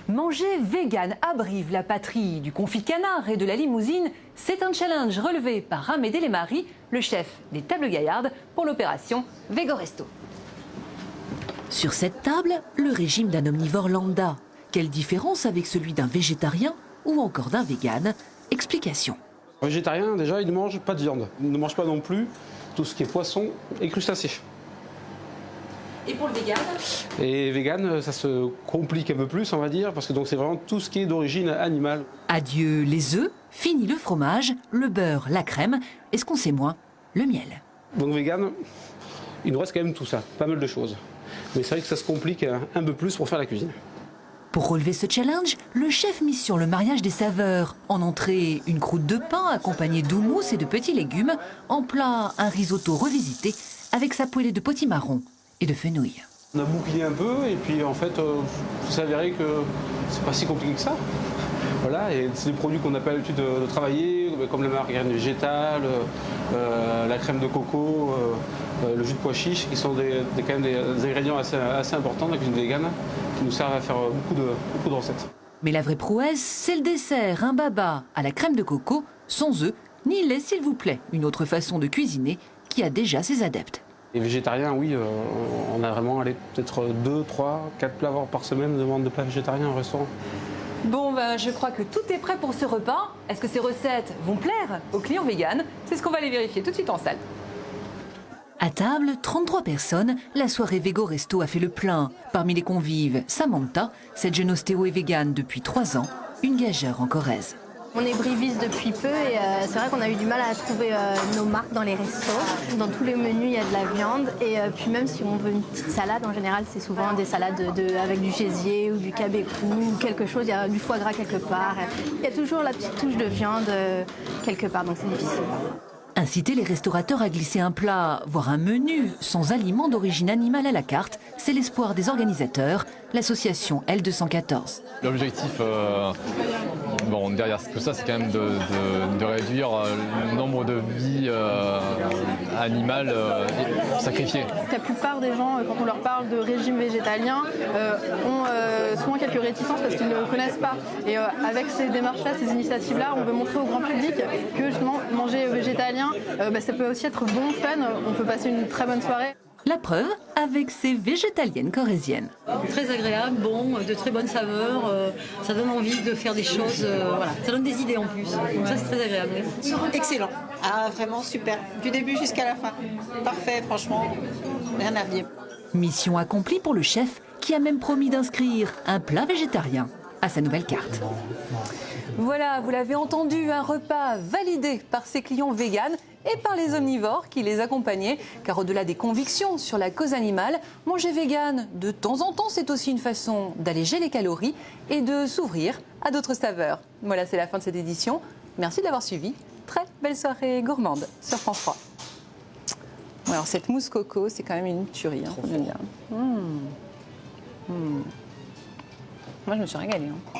Manger vegan à Brive, la patrie du confit de canard et de la limousine, c'est un challenge relevé par Amédée Lémarie, le chef des Tables Gaillardes, pour l'opération Vego Resto. Sur cette table, le régime d'un omnivore lambda. Quelle différence avec celui d'un végétarien ou encore d'un vegan? Explication. Un végétarien, déjà, il ne mange pas de viande. Il ne mange pas non plus tout ce qui est poisson et crustacés. Et pour le vegan? Et vegan, ça se complique un peu plus, on va dire, parce que c'est vraiment tout ce qui est d'origine animale. Adieu les œufs, fini le fromage, le beurre, la crème, et ce qu'on sait moins, le miel. Donc vegan, il nous reste quand même tout ça, pas mal de choses. Mais c'est vrai que ça se complique un peu plus pour faire la cuisine. Pour relever ce challenge, le chef mise sur le mariage des saveurs. En entrée, une croûte de pain accompagnée d'houmous et de petits légumes. En plat, un risotto revisité avec sa poêlée de potimarron et de fenouil. On a boucliné un peu et puis en fait, il s'est avéré que c'est pas si compliqué que ça. Voilà, et c'est des produits qu'on n'a pas l'habitude de travailler, comme la margarine végétale, la crème de coco, le jus de pois chiche, qui sont quand même des ingrédients assez importants dans la cuisine végane, qui nous servent à faire beaucoup de recettes. Mais la vraie prouesse, c'est le dessert, un baba à la crème de coco, sans œufs, ni lait s'il vous plaît. Une autre façon de cuisiner qui a déjà ses adeptes. Les végétariens, oui, on a vraiment peut-être 2, 3, 4 plats par semaine de vente de plats végétariens au restaurant. Bon, je crois que tout est prêt pour ce repas. Est-ce que ces recettes vont plaire aux clients véganes? C'est ce qu'on va aller vérifier tout de suite en salle. À table, 33 personnes, la soirée Vego Resto a fait le plein. Parmi les convives, Samantha, cette jeune ostéo est végane depuis 3 ans, une gageure en Corrèze. On est briviste depuis peu et c'est vrai qu'on a eu du mal à trouver nos marques dans les restos. Dans tous les menus, il y a de la viande et puis même si on veut une petite salade, en général, c'est souvent des salades avec du gésier ou du cabécou ou quelque chose, il y a du foie gras quelque part. Il y a toujours la petite touche de viande quelque part, donc c'est difficile. Inciter les restaurateurs à glisser un plat, voire un menu, sans aliments d'origine animale à la carte, c'est l'espoir des organisateurs, l'association L214. L'objectif derrière tout ça, c'est quand même de réduire le nombre de vies animales sacrifiées. La plupart des gens, quand on leur parle de régime végétalien, ont souvent quelques réticences parce qu'ils ne le connaissent pas. Et avec ces démarches-là, ces initiatives-là, on veut montrer au grand public que justement manger végétalien, ça peut aussi être bon, fun, on peut passer une très bonne soirée. La preuve avec ces végétaliennes corréziennes. Très agréable, bon, de très bonnes saveurs, ça donne envie de faire des choses, voilà. Ça donne des idées en plus, donc ça c'est très agréable. Excellent, vraiment super, du début jusqu'à la fin. Parfait, franchement, rien à dire. Mission accomplie pour le chef qui a même promis d'inscrire un plat végétarien à sa nouvelle carte. Voilà, vous l'avez entendu, un repas validé par ses clients véganes et par les omnivores qui les accompagnaient. Car au-delà des convictions sur la cause animale, manger vegan de temps en temps, c'est aussi une façon d'alléger les calories et de s'ouvrir à d'autres saveurs. Voilà, c'est la fin de cette édition. Merci de l'avoir suivi. Très belle soirée gourmande sur France 3. Bon, alors cette mousse coco, c'est quand même une tuerie. Hein, j'aime bien. Moi, je me suis régalée. Hein.